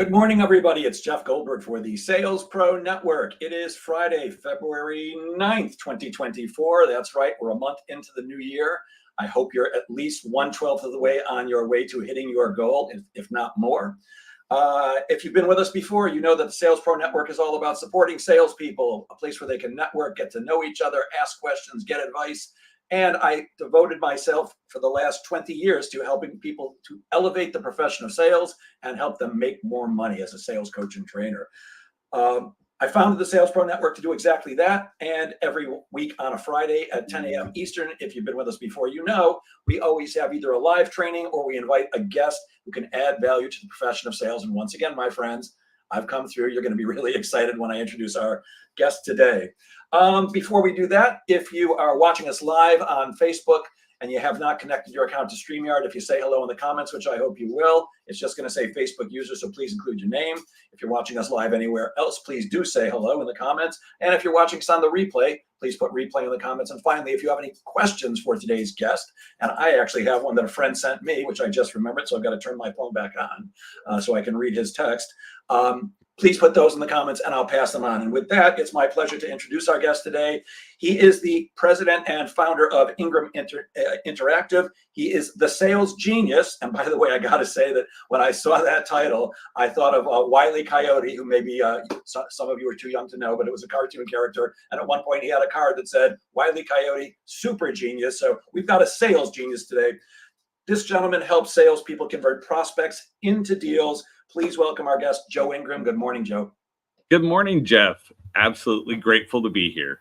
Good morning, everybody. It's Jeff Goldberg for the Sales Pro Network. It is Friday, February 9th, 2024. That's right. We're a month into the new year. I hope you're at least 1/12 of the way on your way to hitting your goal, if not more. If you've been with us before, you know that the Sales Pro Network is all about supporting salespeople, a place where they can network, get to know each other, ask questions, get advice. And I devoted myself for the last 20 years to helping people to elevate the profession of sales and help them make more money as a sales coach and trainer. I founded the Sales Pro Network to do exactly that. And every week on a Friday at 10 a.m. Eastern, if you've been with us before, you know, we always have either a live training or we invite a guest who can add value to the profession of sales. And once again, my friends, I've come through. You're going to be really excited when I introduce our guest today. Before we do that, if you are watching us live on Facebook and you have not connected your account to StreamYard, if you say hello in the comments, which I hope you will, it's just going to say Facebook user, so please include your name. If you're watching us live anywhere else, please do say hello in the comments. And if you're watching us on the replay, please put replay in the comments. And finally, if you have any questions for today's guest, and I actually have one that a friend sent me, which I just remembered, so I've got to turn my phone back on so I can read his text. Please put those in the comments and I'll pass them on. And with that, it's my pleasure to introduce our guest today. He is the president and founder of Ingram Interactive. He is the sales genius. And by the way, I got to say that when I saw that title, I thought of Wile E. Coyote, who maybe some of you are too young to know, but it was a cartoon character. And at one point he had a card that said, Wile E. Coyote, super genius. So we've got a sales genius today. This gentleman helps salespeople convert prospects into deals. Please welcome our guest, Joe Ingram. Good morning, Joe. Good morning, Jeff. Absolutely grateful to be here.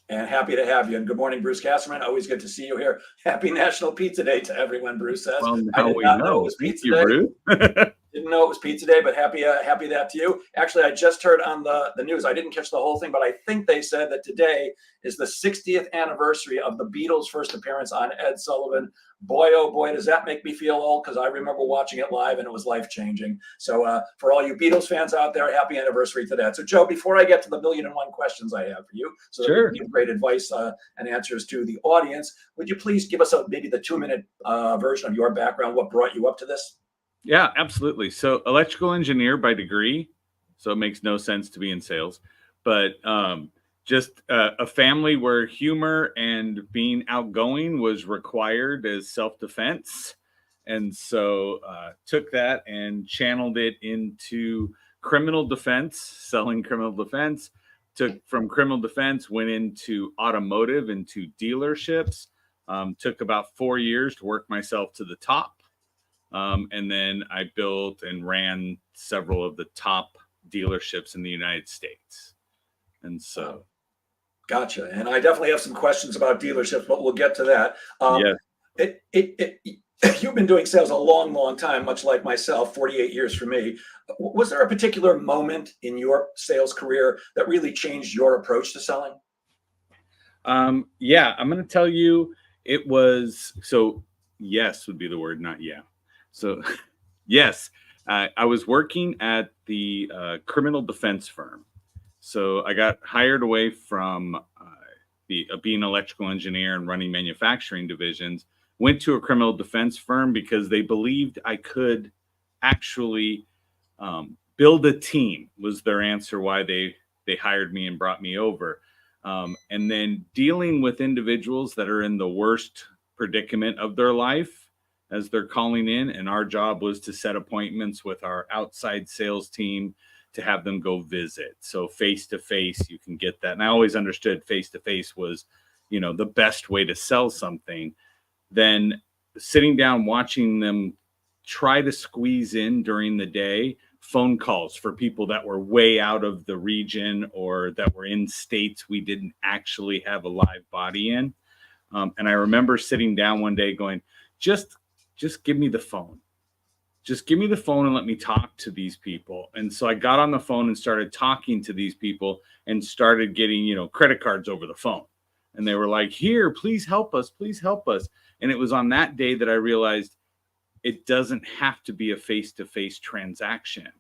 And happy to have you. And good morning, Bruce Casserman. Always good to see you here. Happy National Pizza Day to everyone, Bruce says. Well, I did not know it was Thank Pizza you, Day. Bruce. Didn't know it was Pizza Day, but happy that to you. Actually, I just heard on the news, I didn't catch the whole thing, but I think they said that today is the 60th anniversary of the Beatles' first appearance on Ed Sullivan. Boy, oh boy, does that make me feel old, because I remember watching it live and it was life-changing. So for all you Beatles fans out there, happy anniversary to that. So Joe, before I get to the 1,000,001 questions I have for you, so that we can give great advice and answers to the audience, would you please give us maybe the 2-minute version of your background, what brought you up to this? Yeah, absolutely. So electrical engineer by degree, so it makes no sense to be in sales, but just a family where humor and being outgoing was required as self-defense. And so took that and channeled it into criminal defense, selling criminal defense. Took from criminal defense, went into automotive, into dealerships. Took about 4 years to work myself to the top. And then I built and ran several of the top dealerships in the United States. And so. Gotcha. And I definitely have some questions about dealerships, but we'll get to that. You've been doing sales a long, long time, much like myself, 48 years for me. Was there a particular moment in your sales career that really changed your approach to selling? Yeah, I'm going to tell you it was, so yes would be the word, not yeah. So yes, I was working at the criminal defense firm. So I got hired away from being an electrical engineer and running manufacturing divisions, went to a criminal defense firm because they believed I could actually build a team, was their answer why they hired me and brought me over. And then dealing with individuals that are in the worst predicament of their life as they're calling in. And our job was to set appointments with our outside sales team to have them go visit. So face-to-face, you can get that. And I always understood face-to-face was, the best way to sell something. Then sitting down, watching them try to squeeze in during the day, phone calls for people that were way out of the region or that were in states we didn't actually have a live body in. And I remember sitting down one day going, just give me the phone. Just give me the phone and let me talk to these people. And so I got on the phone and started talking to these people and started getting, credit cards over the phone. And they were like, here, please help us. Please help us. And it was on that day that I realized it doesn't have to be a face-to-face transaction.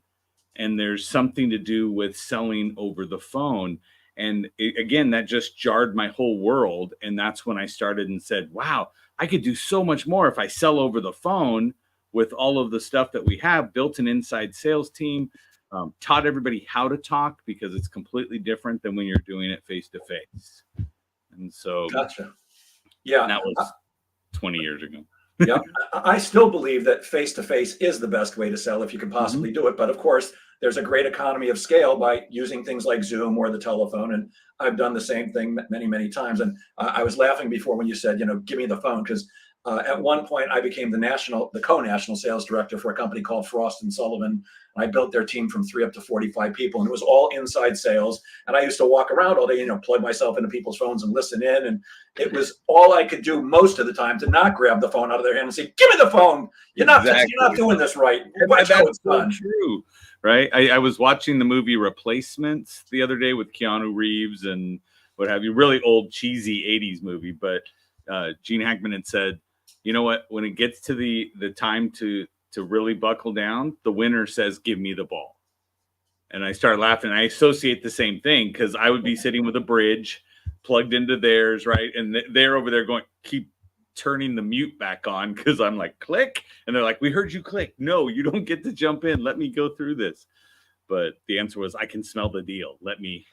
And there's something to do with selling over the phone. And again, that just jarred my whole world. And that's when I started and said, wow, I could do so much more if I sell over the phone with all of the stuff that we have, built an inside sales team, taught everybody how to talk, because it's completely different than when you're doing it face to face. And so, Gotcha. Yeah. that was 20 years ago. Yeah, I still believe that face to face is the best way to sell if you can possibly do it. But of course, there's a great economy of scale by using things like Zoom or the telephone. And I've done the same thing many, many times. And I was laughing before when you said, give me the phone, because at one point I became the co-national sales director for a company called Frost and Sullivan. I built their team from 3 up to 45 people, and it was all inside sales. And I used to walk around all day, plug myself into people's phones and listen in. And it was all I could do most of the time to not grab the phone out of their hand and say, "Give me the phone. You're not doing this right. Watch how it's done." True, right? I was watching the movie Replacements the other day with Keanu Reeves and what have you. Really old, cheesy '80s movie, but Gene Hackman had said, "You know what? When it gets to the time to really buckle down, the winner says, 'Give me the ball.'" And I started laughing. I associate the same thing, because I would be sitting with a bridge plugged into theirs, right? And they're over there going, keep turning the mute back on, because I'm like, click. And they're like, "We heard you click." "No, you don't get to jump in. Let me go through this." But the answer was, "I can smell the deal. Let me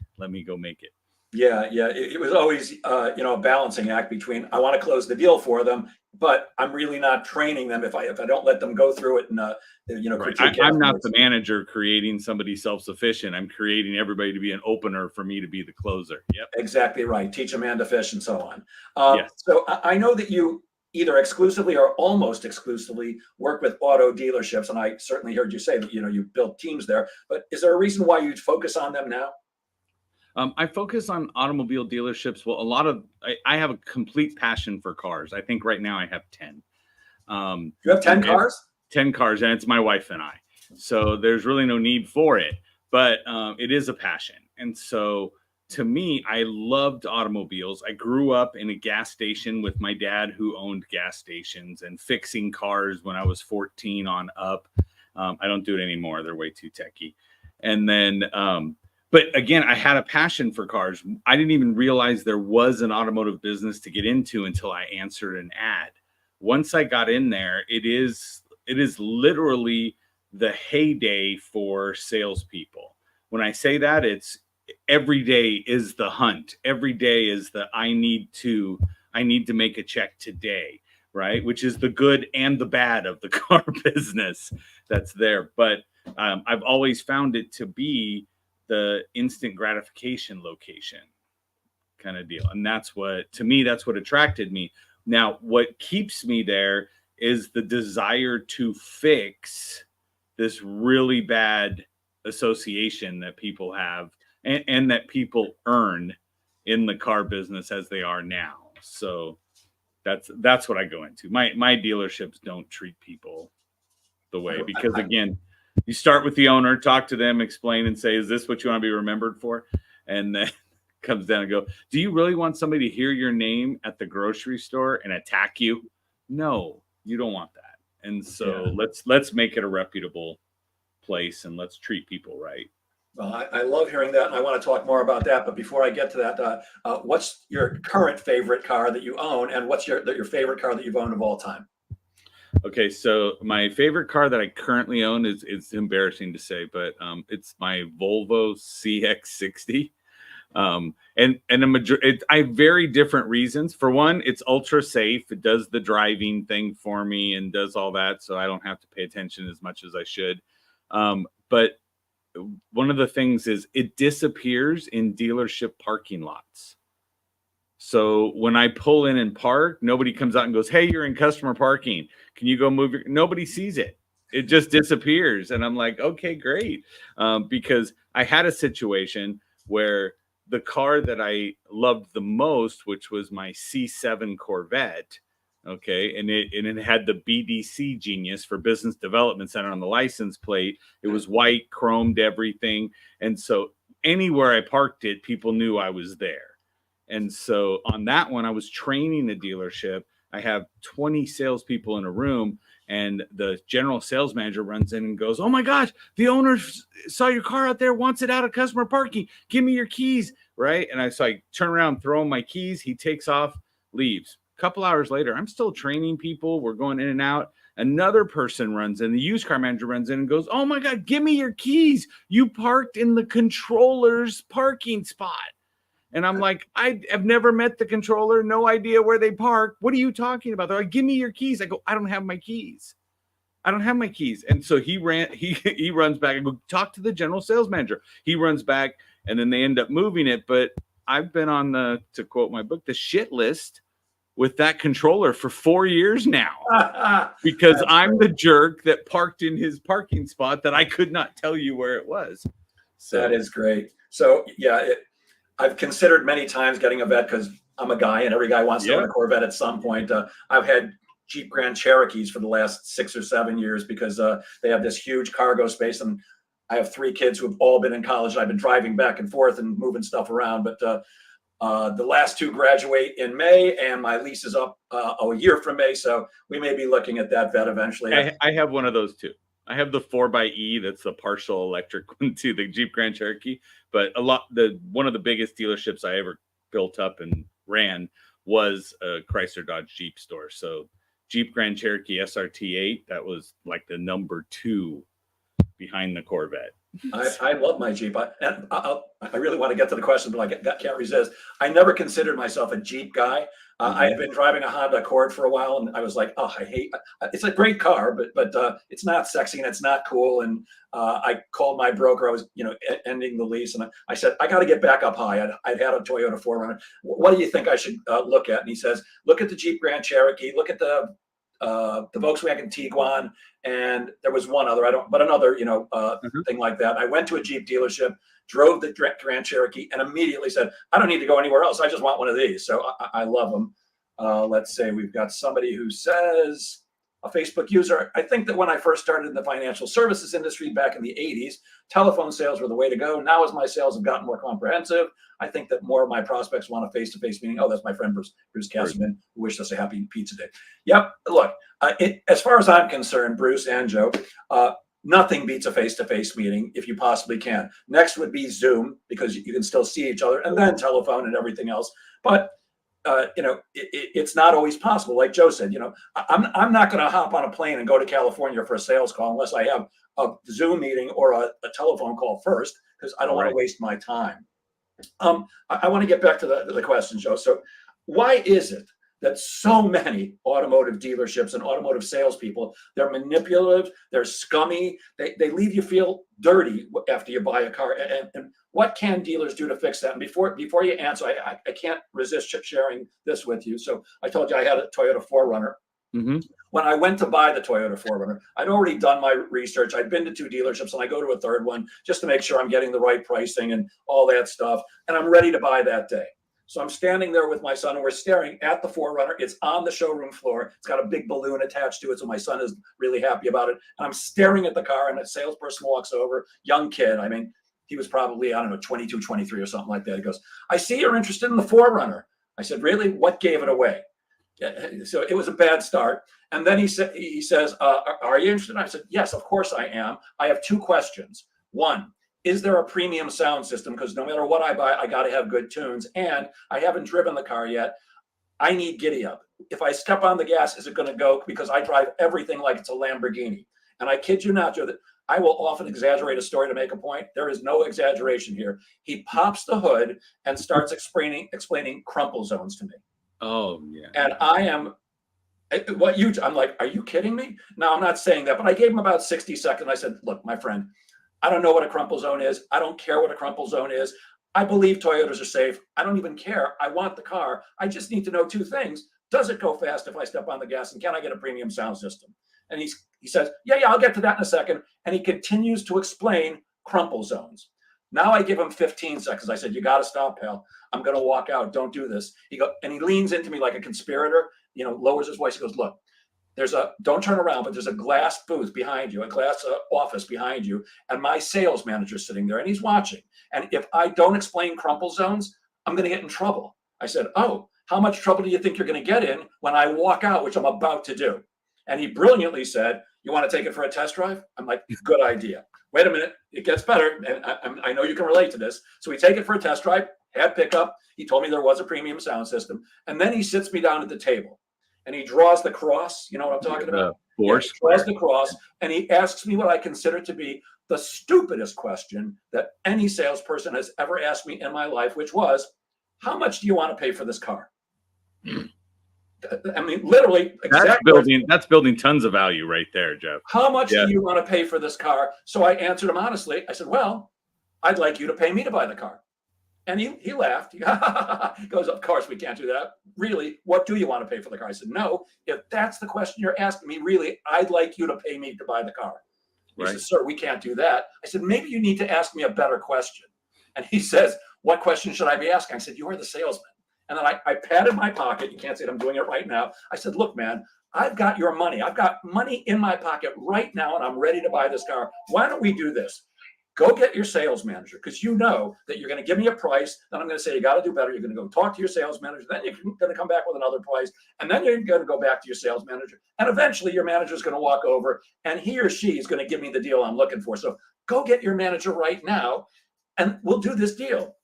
go make it." Yeah, it was always a balancing act between, I want to close the deal for them, but I'm really not training them if I don't let them go through it and Right. critique. I'm not the manager creating somebody self-sufficient. I'm creating everybody to be an opener for me to be the closer. Yep. Exactly right. Teach a man to fish and so on. Yes. So I know that you either exclusively or almost exclusively work with auto dealerships, and I certainly heard you say that you built teams there. But is there a reason why you'd focus on them now? I focus on automobile dealerships. Well, I have a complete passion for cars. I think right now I have 10. You have 10 cars? 10 cars, and it's my wife and I. So there's really no need for it, but it is a passion. And so to me, I loved automobiles. I grew up in a gas station with my dad, who owned gas stations, and fixing cars when I was 14 on up. I don't do it anymore. They're way too techy. And then, but again, I had a passion for cars. I didn't even realize there was an automotive business to get into until I answered an ad. Once I got in there, it is literally the heyday for salespeople. When I say that, it's every day is the hunt. Every day is the I need to make a check today, right? Which is the good and the bad of the car business that's there. But I've always found it to be the instant gratification location kind of deal. And that's what attracted me. Now, what keeps me there is the desire to fix this really bad association that people have and that people earn in the car business as they are now. So that's what I go into. My dealerships don't treat people the way, because again, you start with the owner, talk to them, explain and say, "Is this what you want to be remembered for?" And then comes down and go, "Do you really want somebody to hear your name at the grocery store and attack you?" No, you don't want that. And so let's make it a reputable place, and let's treat people right. Well, I love hearing that, and I want to talk more about that. But before I get to that, what's your current favorite car that you own, and what's your favorite car that you've owned of all time? Okay, so my favorite car that I currently own is, it's embarrassing to say, but it's my Volvo CX-60. And I have very different reasons. For one, it's ultra safe. It does the driving thing for me and does all that, so I don't have to pay attention as much as I should. But one of the things is it disappears in dealership parking lots. So when I pull in and park, nobody comes out and goes, "Hey, you're in customer parking. Can you go move your..." Nobody sees it. It just disappears. And I'm like, okay, great. Because I had a situation where the car that I loved the most, which was my C7 Corvette, okay, and it had the BDC Genius for Business Development Center on the license plate. It was white, chromed, everything. And so anywhere I parked it, people knew I was there. And so on that one, I was training a dealership. I have 20 salespeople in a room, and the general sales manager runs in and goes, "Oh my gosh, the owner saw your car out there, wants it out of customer parking. Give me your keys," right? And I turn around, throw him my keys. He takes off, leaves. couple hours later, I'm still training people. We're going in and out. Another person runs in. The used car manager runs in and goes, "Oh my God, give me your keys. You parked in the controller's parking spot." And I'm like, I have never met the controller. No idea where they park. What are you talking about? They're like, "Give me your keys." I go, "I don't have my keys. I don't have my keys." And so he runs back. I go, "Talk to the general sales manager." He runs back, and then they end up moving it. But I've been on to quote my book, the shit list with that controller for 4 years now because I'm the jerk that parked in his parking spot that I could not tell you where it was. So that is great. So yeah, I've considered many times getting a vet because I'm a guy and every guy wants to own a Corvette at some point. I've had Jeep Grand Cherokees for the last 6 or 7 years because they have this huge cargo space, and I have 3 kids who have all been in college. I've been driving back and forth and moving stuff around, but the last 2 graduate in May, and my lease is up a year from May, so we may be looking at that vet eventually. I have one of those too. I have the 4xe. That's the partial electric one too, the Jeep Grand Cherokee. But one of the biggest dealerships I ever built up and ran was a Chrysler Dodge Jeep store. So Jeep Grand Cherokee SRT8, that was like the number 2 behind the Corvette. I love my Jeep. I really want to get to the question, but I can't resist. I never considered myself a Jeep guy. I had been driving a Honda Accord for a while, and I was like, "Oh, I hate." It's a great car, but it's not sexy and it's not cool. And I called my broker. I was, ending the lease, and I said, "I got to get back up high." I'd had a Toyota 4Runner. What do you think I should look at? And he says, "Look at the Jeep Grand Cherokee. Look at the Volkswagen Tiguan, and there was one other, another, thing like that." I went to a Jeep dealership, drove the Grand Cherokee, and immediately said, "I don't need to go anywhere else. I just want one of these." So I love them. Let's say we've got somebody who says, a Facebook user, "I think that when I first started in the financial services industry back in the 80s, telephone sales were the way to go. Now as my sales have gotten more comprehensive, I think that more of my prospects want a face-to-face meeting." Oh, that's my friend Bruce Castleman, who wished us a happy pizza day. Yep. Look, as far as I'm concerned, Bruce and Joe, nothing beats a face-to-face meeting if you possibly can. Next would be Zoom because you can still see each other, and then telephone and everything else. But it's not always possible. Like Joe said, I'm not going to hop on a plane and go to California for a sales call unless I have a Zoom meeting or a telephone call first, because I don't want to waste my time. I want to get back to the question, Joe. So why is it that so many automotive dealerships and automotive salespeople, they're manipulative, they're scummy, they leave you feel dirty after you buy a car? And what can dealers do to fix that? And before you answer, I can't resist sharing this with you. So I told you I had a Toyota 4Runner. When I went to buy the Toyota 4Runner, I'd already done my research. I'd been to 2 dealerships, and I go to a third one just to make sure I'm getting the right pricing and all that stuff. And I'm ready to buy that day. So I'm standing there with my son, and we're staring at the 4Runner. It's on the showroom floor. It's got a big balloon attached to it, so my son is really happy about it. And I'm staring at the car, and a salesperson walks over, young kid. I mean, he was probably, 22, 23 or something like that. He goes, "I see you're interested in the 4Runner." I said, "Really? What gave it away?" So it was a bad start. And then he says, "Are you interested?" I said, "Yes, of course I am. I have 2 questions. One, is there a premium sound system? Because no matter what I buy, I got to have good tunes. And I haven't driven the car yet. I need giddy up. If I step on the gas, is it going to go? Because I drive everything like it's a Lamborghini." And I kid you not, Joe, that I will often exaggerate a story to make a point. There is no exaggeration here. He pops the hood and starts explaining crumple zones to me. Oh, yeah. And I'm like, "Are you kidding me?" No, I'm not saying that, but I gave him about 60 seconds. I said, "Look, my friend, I don't know what a crumple zone is. I don't care what a crumple zone is. I believe Toyotas are safe. I don't even care. I want the car. I just need to know 2 things. Does it go fast if I step on the gas? And can I get a premium sound system?" And he says, yeah, I'll get to that in a second. And he continues to explain crumple zones. Now I give him 15 seconds. I said, "You got to stop, pal. I'm going to walk out. Don't do this." He leans into me like a conspirator, lowers his voice. He goes, "Look, don't turn around, but there's a glass booth behind you, a glass office behind you. And my sales manager's sitting there, and he's watching. And if I don't explain crumple zones, I'm going to get in trouble." I said, "Oh, how much trouble do you think you're going to get in when I walk out, which I'm about to do?" And he brilliantly said, "You want to take it for a test drive?" I'm like, "Good idea. Wait a minute. It gets better. And I know you can relate to this." So we take it for a test drive. had pickup. He told me there was a premium sound system. And then he sits me down at the table and he draws the cross. You know what I'm talking about? Yeah, he draws the cross and he asks me what I consider to be the stupidest question that any salesperson has ever asked me in my life, which was, how much do you want to pay for this car? I mean, literally, exactly. That's building tons of value right there, Jeff. How much do you want to pay for this car? So I answered him honestly. I said, well, I'd like you to pay me to buy the car. And he laughed. He goes, of course we can't do that. Really, what do you want to pay for the car? I said, no, if that's the question you're asking me, really, I'd like you to pay me to buy the car. He says, sir, we can't do that. I said, maybe you need to ask me a better question. And he says, what question should I be asking? I said, you are the salesman. And then I patted my pocket. You can't see it. I'm doing it right now. I said, look, man, I've got your money. I've got money in my pocket right now, and I'm ready to buy this car. Why don't we do this? Go get your sales manager, because you know that you're going to give me a price. Then I'm going to say, you got to do better. You're going to go talk to your sales manager. Then you're going to come back with another price. And then you're going to go back to your sales manager. And eventually your manager is going to walk over and he or she is going to give me the deal I'm looking for. So go get your manager right now and we'll do this deal.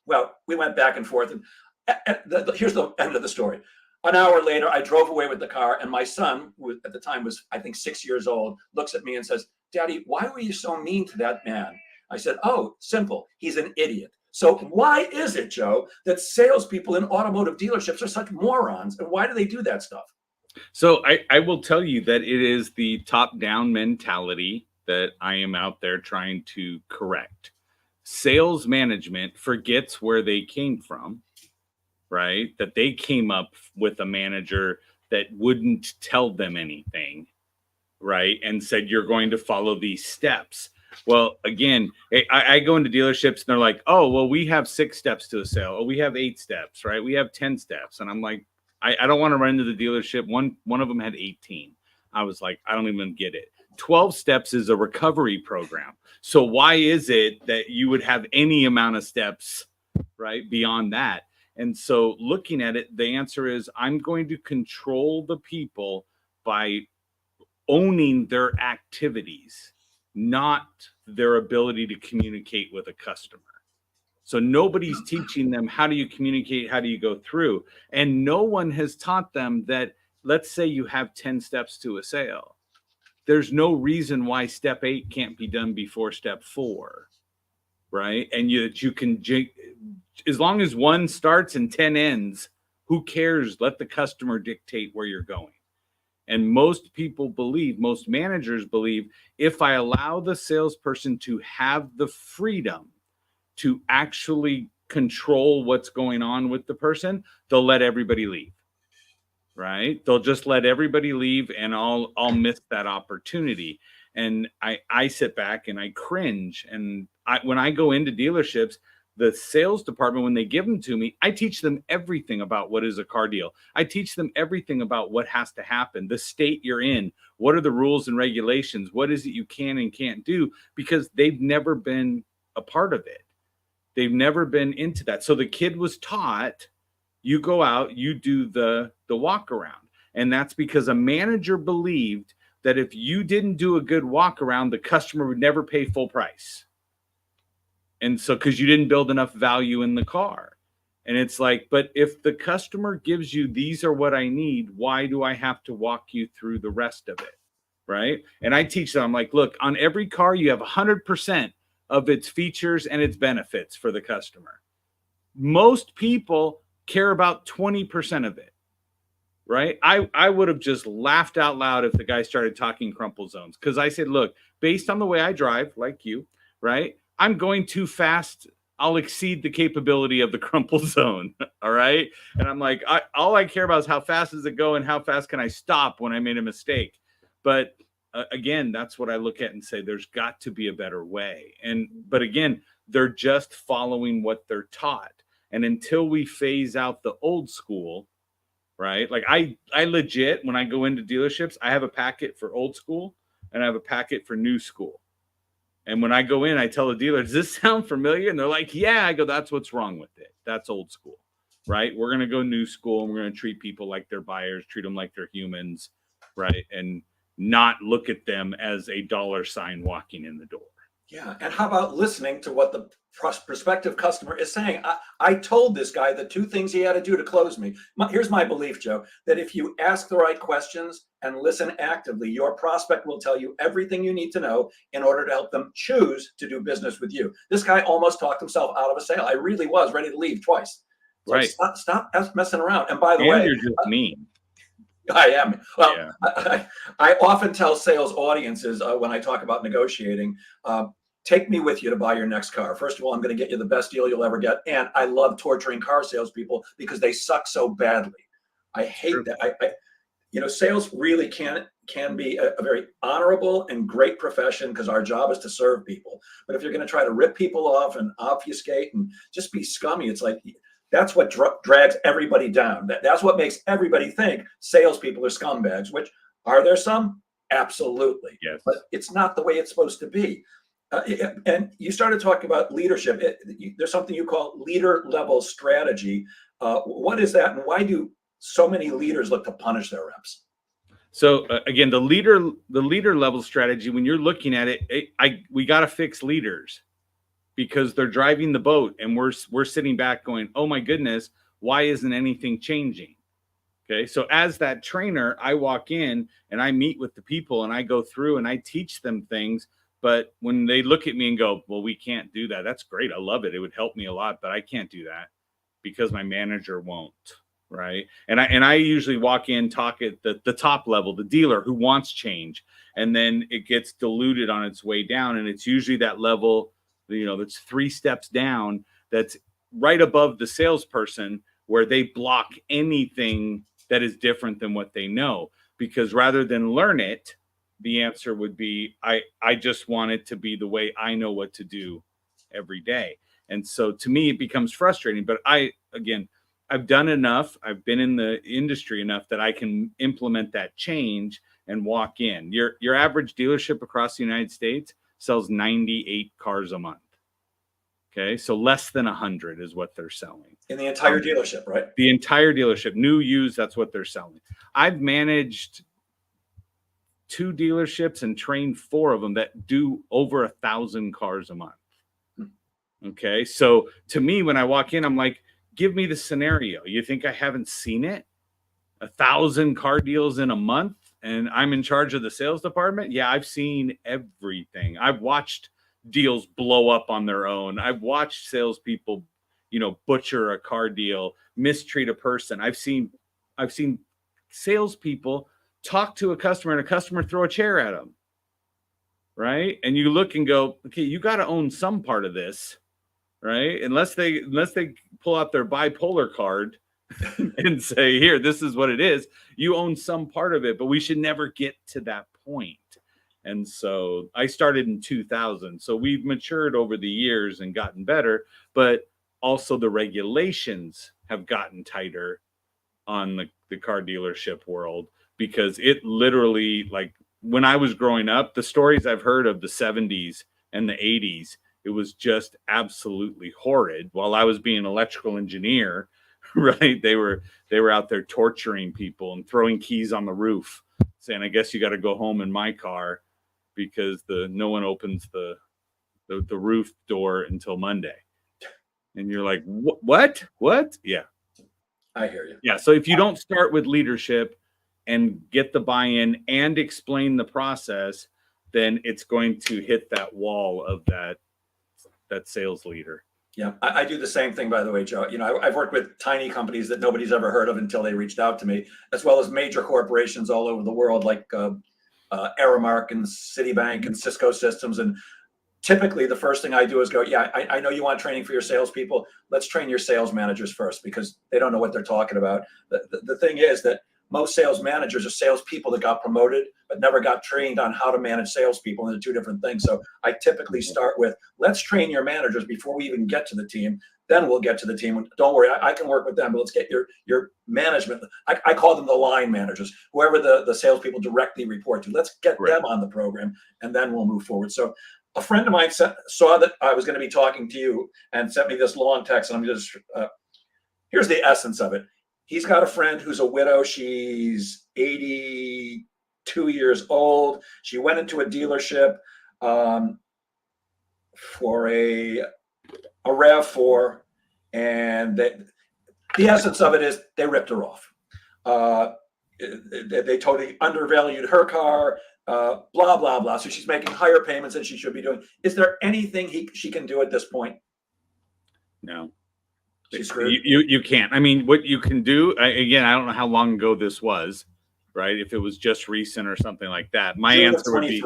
Well, we went back and forth. And here's the end of the story. An hour later, I drove away with the car, and my son, who at the time was, I think, 6 years old, looks at me and says, Daddy, why were you so mean to that man? I said, oh, simple. He's an idiot. So why is it, Joe, that salespeople in automotive dealerships are such morons, and why do they do that stuff? So I will tell you that it is the top-down mentality that I am out there trying to correct. Sales management forgets where they came from, right? That they came up with a manager that wouldn't tell them anything, right? And said, you're going to follow these steps. Well, again, I go into dealerships and they're like, oh, well, we have 6 steps to a sale. Oh, we have 8 steps, right? We have 10 steps. And I'm like, I don't want to run into the dealership. One of them had 18. I was like, I don't even get it. 12 steps is a recovery program. So why is it that you would have any amount of steps, right, beyond that? And so looking at it, the answer is I'm going to control the people by owning their activities, not their ability to communicate with a customer. So nobody's teaching them how do you communicate, how do you go through. And no one has taught them that, let's say you have 10 steps to a sale. There's no reason why step 8 can't be done before step 4, right? And you can, as long as 1 starts and 10 ends, who cares? Let the customer dictate where you're going. And most people believe, most managers believe, if I allow the salesperson to have the freedom to actually control what's going on with the person, they'll let everybody leave, right? They'll just let everybody leave and I'll miss that opportunity. And I sit back and I cringe. And when I go into dealerships, the sales department, when they give them to me, I teach them everything about what is a car deal. I teach them everything about what has to happen, the state you're in, what are the rules and regulations, what is it you can and can't do, because they've never been a part of it. They've never been into that. So the kid was taught, you go out, you do the walk around. And that's because a manager believed that if you didn't do a good walk around, the customer would never pay full price. And so, because you didn't build enough value in the car. And it's like, but if the customer gives you, these are what I need, why do I have to walk you through the rest of it? Right. And I teach them, I'm like, look, on every car, you have 100% of its features and its benefits for the customer. Most people care about 20% of it. Right. I would have just laughed out loud if the guy started talking crumple zones, because I said, look, based on the way I drive, like you, right, I'm going too fast. I'll exceed the capability of the crumple zone. All right. And I'm like, all I care about is how fast does it go and how fast can I stop when I made a mistake. But again, that's what I look at and say, there's got to be a better way. But again, they're just following what they're taught. And until we phase out the old school, right? Like I legit, when I go into dealerships, I have a packet for old school and I have a packet for new school. And when I go in, I tell the dealer, does this sound familiar? And they're like, yeah. I go, that's what's wrong with it. That's old school, right? We're going to go new school and we're going to treat people like they're buyers, treat them like they're humans, right? And not look at them as a dollar sign walking in the door. Yeah. And how about listening to what the prospective customer is saying? I told this guy the two things he had to do to close me. Here's my belief, Joe, that if you ask the right questions and listen actively, your prospect will tell you everything you need to know in order to help them choose to do business with you. This guy almost talked himself out of a sale. I really was ready to leave twice. It's like, Right. stop messing around. And by the And way, you're just mean. I am. Well, Yeah. I often tell sales audiences when I talk about negotiating, take me with you to buy your next car. First of all, I'm going to get you the best deal you'll ever get. And I love torturing car salespeople because they suck so badly. I hate True. that. Sales really can be a very honorable and great profession because our job is to serve people. But if you're going to try to rip people off and obfuscate and just be scummy, it's like that's what drags everybody down. That's what makes everybody think salespeople are scumbags. Which are there some? Absolutely, Yes. but it's not the way it's supposed to be. And you started talking about leadership. There's something you call leader level strategy. What is that, and why do so many leaders look to punish their reps? So again, the leader level strategy, when you're looking at it, we got to fix leaders because they're driving the boat, and we're sitting back going, oh my goodness, why isn't anything changing? Okay, so as that trainer, I walk in and I meet with the people and I go through and I teach them things. But when they look at me and go, well, we can't do that. That's great. I love it. It would help me a lot, but I can't do that because my manager won't. Right. And I usually walk in, talk at the top level, the dealer who wants change. And then it gets diluted on its way down. And it's usually that level, that's 3 steps down, that's right above the salesperson, where they block anything that is different than what they know. Because rather than learn it, the answer would be, I just want it to be the way I know what to do every day. And so to me, it becomes frustrating. But I've done enough. I've been in the industry enough that I can implement that change and walk in. Your average dealership across the United States sells 98 cars a month. Okay, so less than 100 is what they're selling. In the entire dealership, right? The entire dealership, new, used, that's what they're selling. I've managed 2 dealerships and trained 4 of them that do over 1,000 cars a month. Okay, so to me, when I walk in, I'm like, give me the scenario. You think I haven't seen it? 1,000 car deals in a month, and I'm in charge of the sales department? Yeah, I've seen everything. I've watched deals blow up on their own. I've watched salespeople, butcher a car deal, mistreat a person. I've seen salespeople talk to a customer and a customer throw a chair at them. Right? And you look and go, okay, you got to own some part of this. Right? Unless they pull out their bipolar card and say, here, this is what it is. You own some part of it, but we should never get to that point. And so I started in 2000. So we've matured over the years and gotten better, but also the regulations have gotten tighter on the car dealership world, because it literally, like when I was growing up, the stories I've heard of the 70s and the 80s, it was just absolutely horrid. While I was being an electrical engineer, right, they were out there torturing people and throwing keys on the roof, saying, I guess you got to go home in my car because no one opens the roof door until Monday. And you're like, what? Yeah. I hear you. Yeah. So if you don't start with leadership and get the buy-in and explain the process, then it's going to hit that wall of that sales leader. Yeah, I do the same thing, by the way, Joe. I've worked with tiny companies that nobody's ever heard of until they reached out to me, as well as major corporations all over the world, like Aramark and Citibank and Cisco Systems. And typically, the first thing I do is go, yeah, I know you want training for your salespeople. Let's train your sales managers first, because they don't know what they're talking about. The thing is that most sales managers are salespeople that got promoted, but never got trained on how to manage salespeople, and they're 2 different things. So I typically start with, let's train your managers before we even get to the team. Then we'll get to the team. Don't worry, I can work with them, but let's get your management. I call them the line managers, whoever the salespeople directly report to. Let's get them on the program, and then we'll move forward. So a friend of mine saw that I was going to be talking to you and sent me this long text. And I'm just, here's the essence of it. He's got a friend who's a widow. She's 82 years old. She went into a dealership. for a RAV4, and the essence of it is they ripped her off. They totally undervalued her car, blah, blah, blah. So she's making higher payments than she should be doing. Is there anything she can do at this point? No. She's screwed. You can't. I mean, what you can do, again, I don't know how long ago this was, right? If it was just recent or something like that. My June answer would be,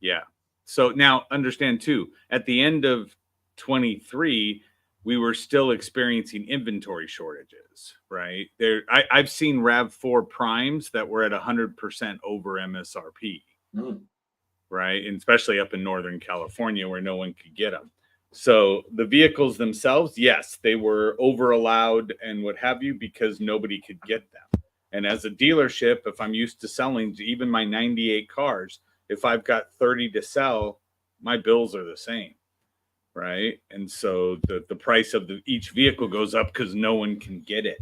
yeah. So now understand too, at the end of 23, we were still experiencing inventory shortages, right? I've seen RAV4 primes that were at 100% over MSRP, right? And especially up in Northern California where no one could get them. So the vehicles themselves, yes, they were over allowed and what have you because nobody could get them. And as a dealership, if I'm used to selling even my 98 cars, if I've got 30 to sell, my bills are the same, right? And so the price of each vehicle goes up because no one can get it.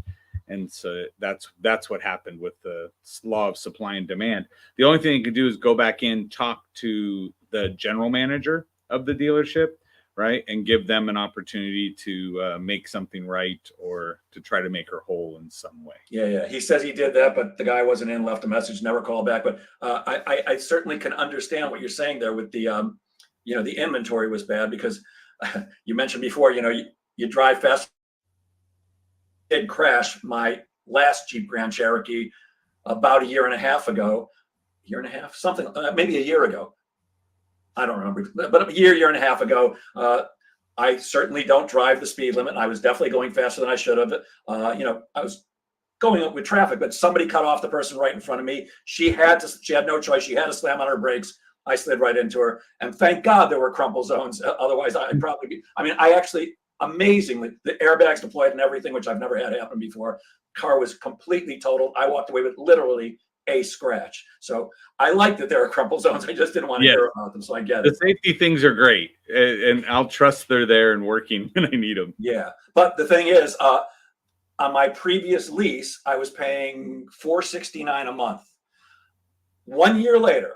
And so that's what happened with the law of supply and demand. The only thing you can do is go back in, talk to the general manager of the dealership, right? And give them an opportunity to make something right or to try to make her whole in some way. Yeah. He says he did that, but the guy wasn't in, left a message, never called back. But I certainly can understand what you're saying there with the, the inventory was bad because you mentioned before, you drive fast. Did crash my last Jeep Grand Cherokee about a year and a half ago, something, maybe a year ago. I don't remember, but a year and a half ago. I certainly don't drive the speed limit. I was definitely going faster than I should have. I was going up with traffic, but somebody cut off the person right in front of me. She had no choice. She had to slam on her brakes. I slid right into her. And thank God there were crumple zones. Otherwise, I'd probably be, amazingly, the airbags deployed and everything, which I've never had happen before. Car was completely totaled. I walked away with literally a scratch. So I like that there are crumple zones. I just didn't want to hear about them. So I get it. The safety things are great. And I'll trust they're there and working when I need them. Yeah. But the thing is, on my previous lease, I was paying $469 a month. 1 year later,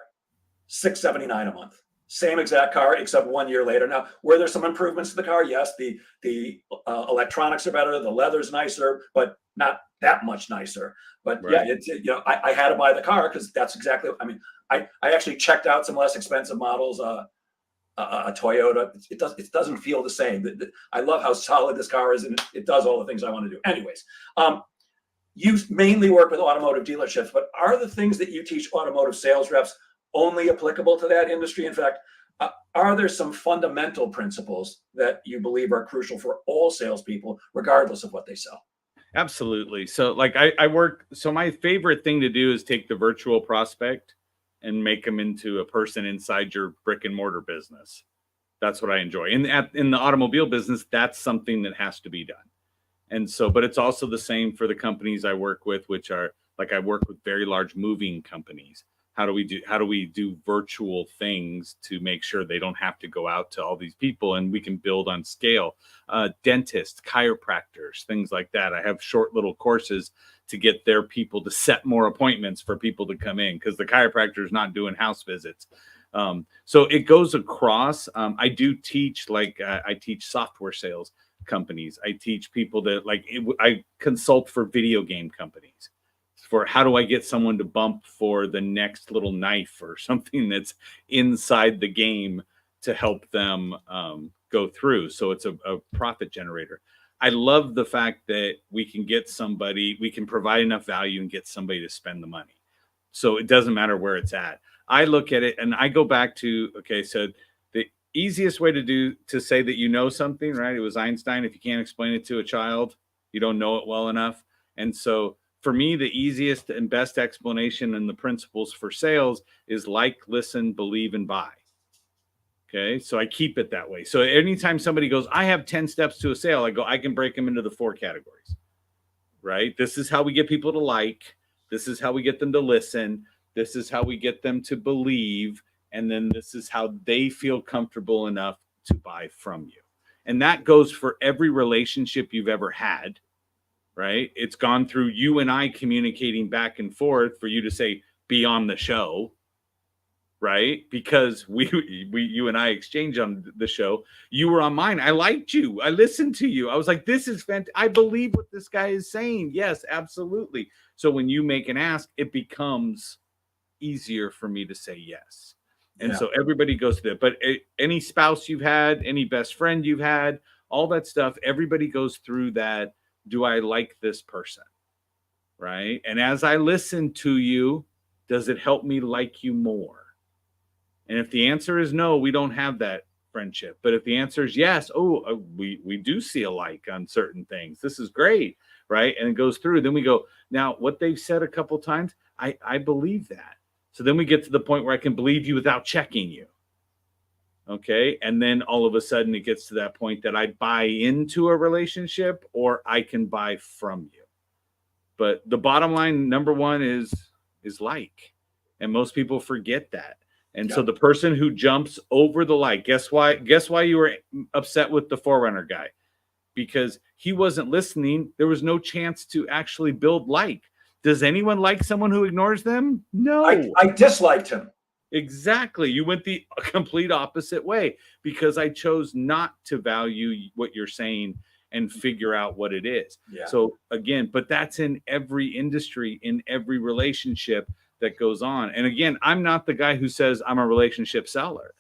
$679 a month. Same exact car, except 1 year later. Now, were there some improvements to the car? Yes, the electronics are better, the leather's nicer, but not that much nicer. But right. Yeah, I had to buy the car because that's exactly. I actually checked out some less expensive models. A Toyota. It doesn't feel the same. I love how solid this car is, and it does all the things I want to do. Anyways, you mainly work with automotive dealerships, but are the things that you teach automotive sales reps only applicable to that industry? In fact, are there some fundamental principles that you believe are crucial for all salespeople, regardless of what they sell? Absolutely. So like I work, so my favorite thing to do is take the virtual prospect and make them into a person inside your brick and mortar business. That's what I enjoy. In the automobile business, that's something that has to be done. And so, but it's also the same for the companies I work with, which are like, I work with very large moving companies. How do we do virtual things to make sure they don't have to go out to all these people and we can build on scale? Dentists, chiropractors, things like that. I have short little courses to get their people to set more appointments for people to come in because the chiropractor is not doing house visits. So it goes across. I do teach, I teach software sales companies. I teach people that I consult for video game companies. For how do I get someone to bump for the next little knife or something that's inside the game to help them go through. So it's a profit generator. I love the fact that we can provide enough value and get somebody to spend the money. So it doesn't matter where it's at. I look at it and I go back to, so the easiest way to say that you know something, right? It was Einstein. If you can't explain it to a child, you don't know it well enough. And so for me, the easiest and best explanation and the principles for sales is like, listen, believe, and buy. Okay, so I keep it that way. So anytime somebody goes, I have 10 steps to a sale, I go, I can break them into the 4 categories, right? This is how we get people to like. This is how we get them to listen. This is how we get them to believe. And then this is how they feel comfortable enough to buy from you. And that goes for every relationship you've ever had. Right? It's gone through you and I communicating back and forth for you to say, be on the show. right? Because you and I exchanged on the show. You were on mine. I liked you. I listened to you. I was like, this is fantastic. I believe what this guy is saying. Yes, absolutely. So when you make an ask, it becomes easier for me to say yes. And so everybody goes through that. But any spouse you've had, any best friend you've had, all that stuff, everybody goes through that. Do I like this person? Right? And as I listen to you, does it help me like you more? And if the answer is no, we don't have that friendship. But if the answer is yes, we do see alike on certain things. This is great, right? And it goes through. Then we go, now what they've said a couple times, I believe that. So then we get to the point where I can believe you without checking you. Okay. And then all of a sudden it gets to that point that I buy into a relationship or I can buy from you. But the bottom line, number one, is like. And most people forget that. And so the person who jumps over the like, guess why you were upset with the Forerunner guy? Because he wasn't listening. There was no chance to actually build like. Does anyone like someone who ignores them? No. I disliked him. Exactly. You went the complete opposite way because I chose not to value what you're saying and figure out what it is. Yeah. So again, but that's in every industry, in every relationship that goes on. And again, I'm not the guy who says I'm a relationship seller.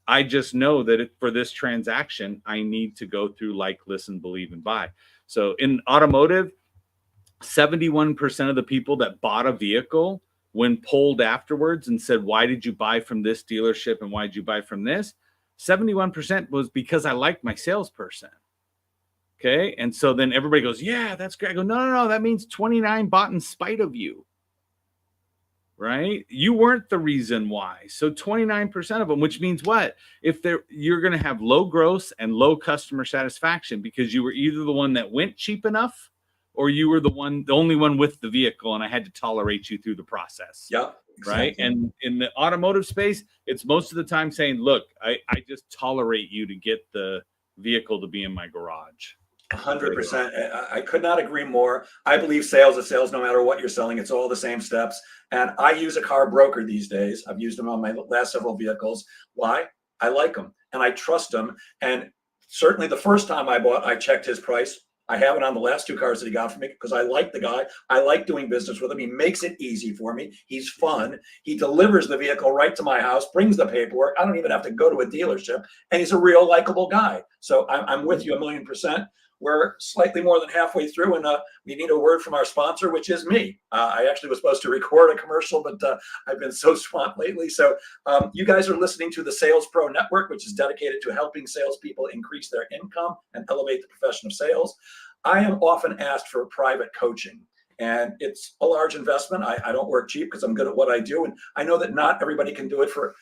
I just know that for this transaction, I need to go through like, listen, believe, and buy. So in automotive, 71% of the people that bought a vehicle, when polled afterwards and said, why did you buy from this dealership and why did you buy from this? 71% was because I liked my salesperson. Okay. And so then everybody goes, yeah, that's great. I go, no. That means 29 bought in spite of you. Right? You weren't the reason why. So 29% of them, which means what? If you're going to have low gross and low customer satisfaction because you were either the one that went cheap enough or you were the only one with the vehicle and I had to tolerate you through the process. Yeah. Exactly. Right. And in the automotive space, it's most of the time saying, look, I just tolerate you to get the vehicle to be in my garage. 100%. I could not agree more. I believe sales is sales no matter what you're selling. It's all the same steps. And I use a car broker these days. I've used them on my last several vehicles. Why? I like them and I trust them. And certainly the first time I bought, I checked his price. I have it on the last 2 cars that he got for me because I like the guy. I like doing business with him. He makes it easy for me. He's fun. He delivers the vehicle right to my house, brings the paperwork. I don't even have to go to a dealership. And he's a real likable guy. So I'm with you 1,000,000%. We're slightly more than halfway through, and we need a word from our sponsor, which is me. I actually was supposed to record a commercial, but I've been so swamped lately. So you guys are listening to the Sales Pro Network, which is dedicated to helping salespeople increase their income and elevate the profession of sales. I am often asked for private coaching, and it's a large investment. I don't work cheap because I'm good at what I do, and I know that not everybody can do it for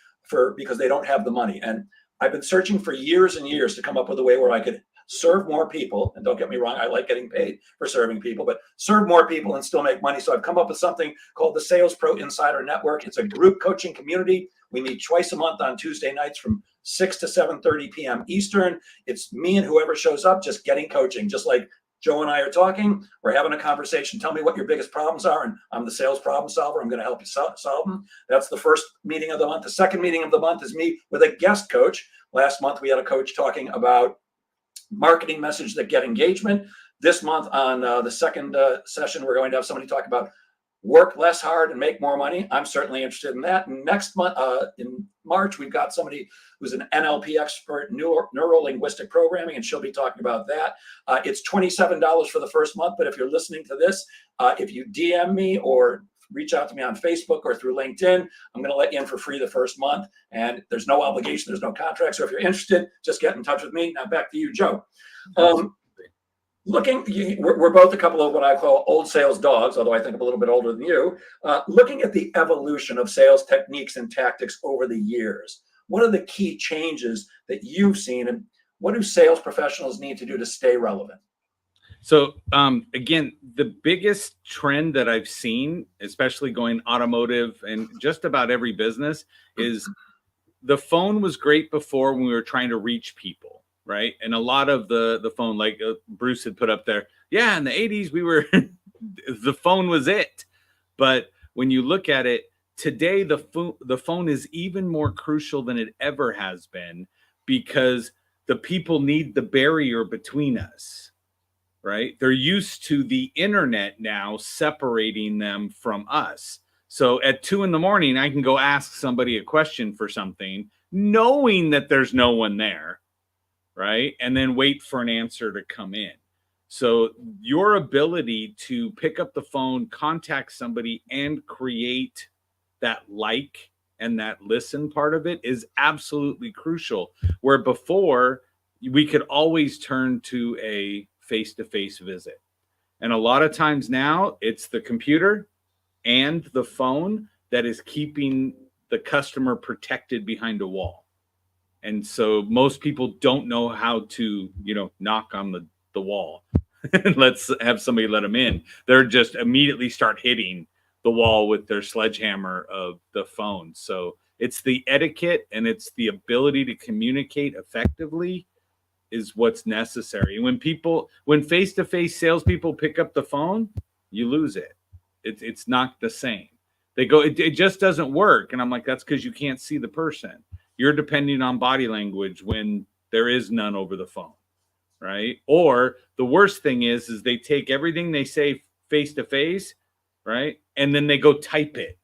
because they don't have the money. And I've been searching for years and years to come up with a way where I could serve more people. And don't get me wrong, I like getting paid for serving people, but serve more people and still make money. So I've come up with something called the Sales Pro Insider Network. It's a group coaching community. We meet twice a month on Tuesday nights from 6 to 7:30 p.m. Eastern. It's me and whoever shows up just getting coaching, just like Joe and I are talking. We're having a conversation. Tell me what your biggest problems are, and I'm the sales problem solver. I'm going to help you solve them. That's the first meeting of the month. The second meeting of the month is me with a guest coach. Last month, we had a coach talking about marketing message that get engagement. This month on the second session, we're going to have somebody talk about work less hard and make more money. I'm certainly interested in that. And next month, in March, we've got somebody who's an NLP expert, neuro-linguistic programming, and she'll be talking about that. It's $27 for the first month, but if you're listening to this, if you DM me or reach out to me on Facebook or through LinkedIn, I'm going to let you in for free the first month. And there's no obligation. There's no contract. So if you're interested, just get in touch with me. Now back to you, Joe. We're both a couple of what I call old sales dogs, although I think I'm a little bit older than you. Looking at the evolution of sales techniques and tactics over the years, what are the key changes that you've seen, and what do sales professionals need to do to stay relevant? So again, the biggest trend that I've seen, especially going automotive and just about every business, is the phone was great before when we were trying to reach people, right? And a lot of the phone, like Bruce had put up there, yeah, in the 80s, we were, the phone was it. But when you look at it, today the phone is even more crucial than it ever has been, because the people need the barrier between us, right? They're used to the internet now separating them from us. So at 2 a.m, I can go ask somebody a question for something, knowing that there's no one there, right? And then wait for an answer to come in. So your ability to pick up the phone, contact somebody, and create that like and that listen part of it is absolutely crucial. Where before we could always turn to a face-to-face visit. And a lot of times now it's the computer and the phone that is keeping the customer protected behind a wall. And so most people don't know how to, knock on the wall. Let's have somebody let them in. They're just immediately start hitting the wall with their sledgehammer of the phone. So it's the etiquette and it's the ability to communicate effectively is what's necessary. When face-to-face salespeople pick up the phone, you lose it. It's not the same. They go, it just doesn't work. And I'm like, that's because you can't see the person. You're depending on body language when there is none over the phone, right? Or the worst thing is they take everything they say face-to-face, right? And then they go type it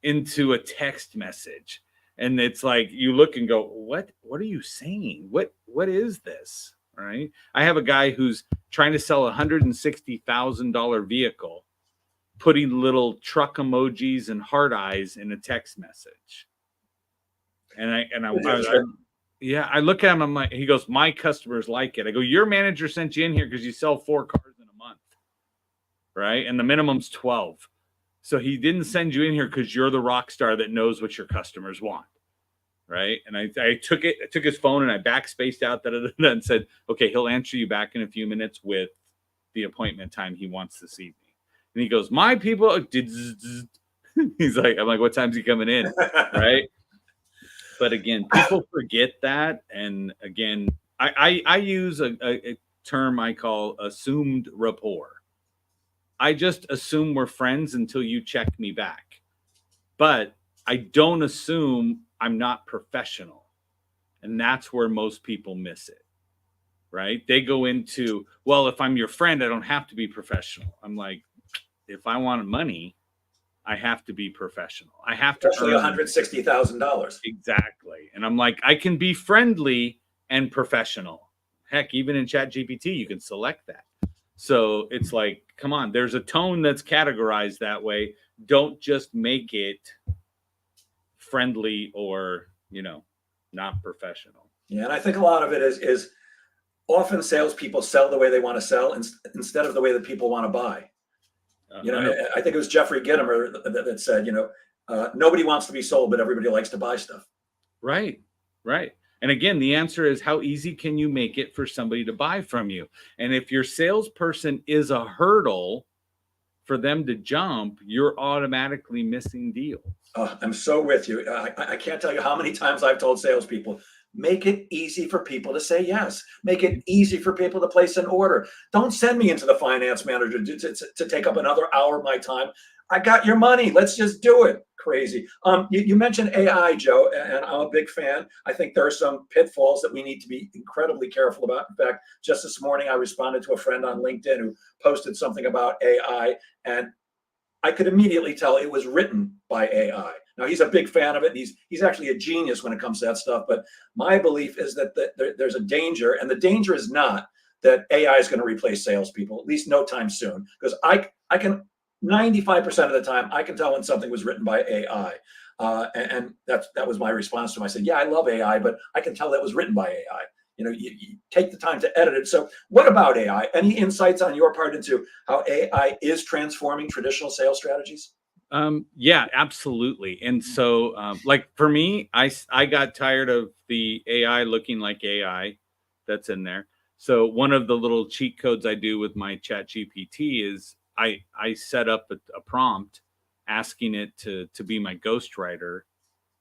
into a text message. And it's like you look and go, what are you saying? What is this? Right? I have a guy who's trying to sell a $160,000 vehicle, putting little truck emojis and heart eyes in a text message. I look at him, I'm like, he goes, my customers like it. I go, your manager sent you in here because you sell 4 cars in a month, right? And the minimum's 12. So he didn't send you in here because you're the rock star that knows what your customers want, right? And I took his phone and I backspaced out and said, okay, he'll answer you back in a few minutes with the appointment time he wants to see me. And he goes, my people, he's like, I'm like, what time's he coming in, right? But again, people forget that. And again, I use a term I call assumed rapport. I just assume we're friends until you check me back. But I don't assume I'm not professional. And that's where most people miss it, right? They go into, well, if I'm your friend, I don't have to be professional. I'm like, if I want money, I have to be professional. I have to earn $160,000. Exactly. And I'm like, I can be friendly and professional. Heck, even in ChatGPT, you can select that. So it's like, come on, there's a tone that's categorized that way. Don't just make it friendly or, not professional. Yeah, and I think a lot of it is often salespeople sell the way they want to sell instead of the way that people want to buy. I think it was Jeffrey Gitomer that said, nobody wants to be sold, but everybody likes to buy stuff. Right. And again, the answer is, how easy can you make it for somebody to buy from you? And if your salesperson is a hurdle for them to jump, you're automatically missing deals. I'm so with you. I can't tell you how many times I've told salespeople, make it easy for people to say yes. Make it easy for people to place an order. Don't send me into the finance manager to take up another hour of my time. I got your money. Let's just do it. Crazy. You mentioned AI, Joe, and I'm a big fan. I think there are some pitfalls that we need to be incredibly careful about. In fact, just this morning, I responded to a friend on LinkedIn who posted something about AI, and I could immediately tell it was written by AI. Now, he's a big fan of it. He's actually a genius when it comes to that stuff. But my belief is that there's a danger, and the danger is not that AI is going to replace salespeople, at least no time soon, because I can 95% of the time, I can tell when something was written by AI. And that was my response to him. I said, yeah, I love AI, but I can tell that was written by AI. You take the time to edit it. So what about AI? Any insights on your part into how AI is transforming traditional sales strategies? Yeah, absolutely. And so, like for me, I got tired of the AI looking like AI that's in there. So one of the little cheat codes I do with my ChatGPT is I set up a prompt asking it to be my ghostwriter.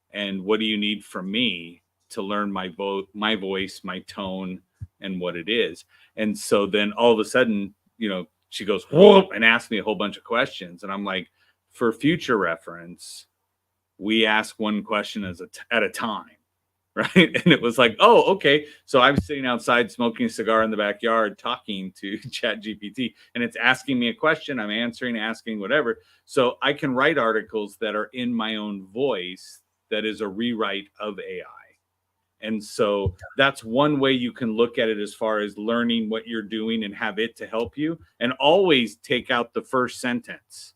And what do you need from me to learn my voice, my tone, and what it is? And so then all of a sudden, she goes, whoa, and asks me a whole bunch of questions. And I'm like, for future reference, we ask one question at a time. Right. And it was like, oh, okay. So I'm sitting outside smoking a cigar in the backyard talking to ChatGPT, and it's asking me a question. I'm answering, asking whatever. So I can write articles that are in my own voice that is a rewrite of AI. And so that's one way you can look at it as far as learning what you're doing and have it to help you. And always take out the first sentence.